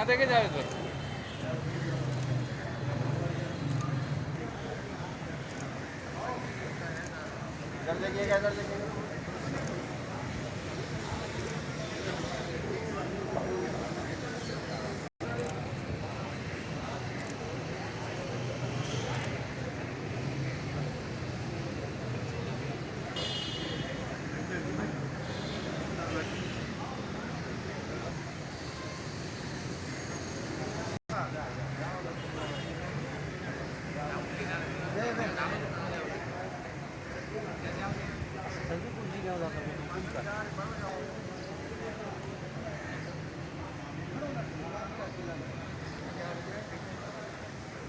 यहाँ देखे जावेद भाई। इधर देखिएगा, इधर देखिएगा।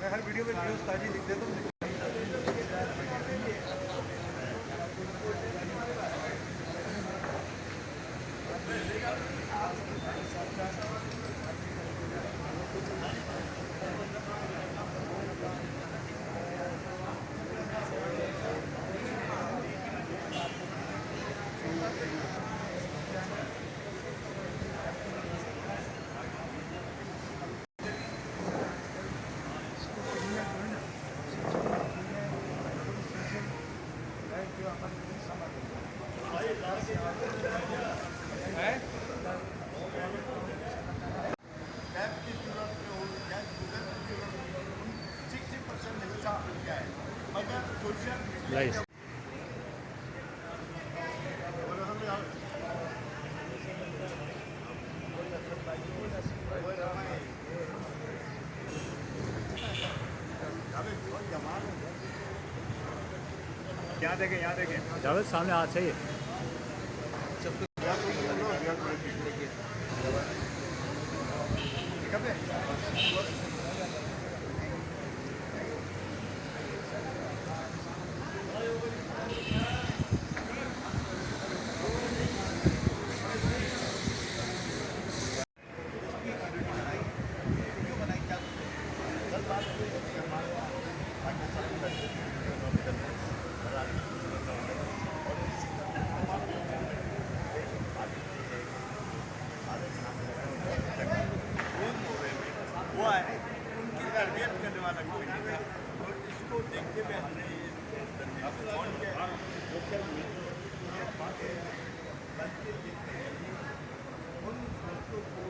मैं हर वीडियो में न्यूज़ ताजी लिख देता हूँ। Nice. यहाँ देखें, यहाँ देखें। जावेद सामने आ चाहिए। वो है उनकी तरबियत करने वाला कोई नहीं था, और इसको देखते हुए हमने ये फोन के सोशल मीडिया बच्चे देखते हैं उन बच्चों को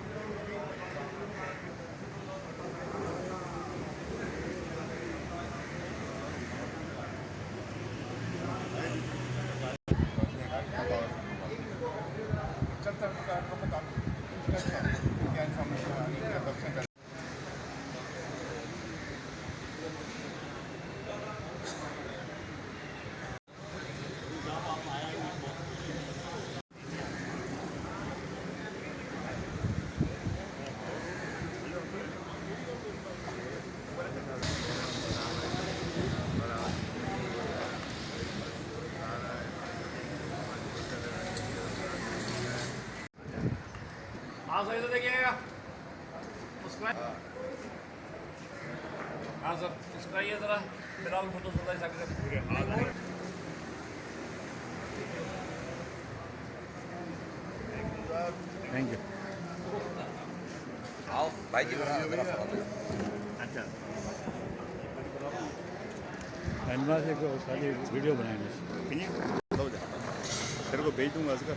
हाँ सर, इधर देखिएगा। हाँ सर, मुस्कुराइए ज़रा। फिलहाल फोटो सुधार सकते पूरे हाल है। Thank you. आओ भाई जी, अच्छा कैनवा से सारी वीडियो बनाएंगे। तेरे को भेज दूंगा उसका।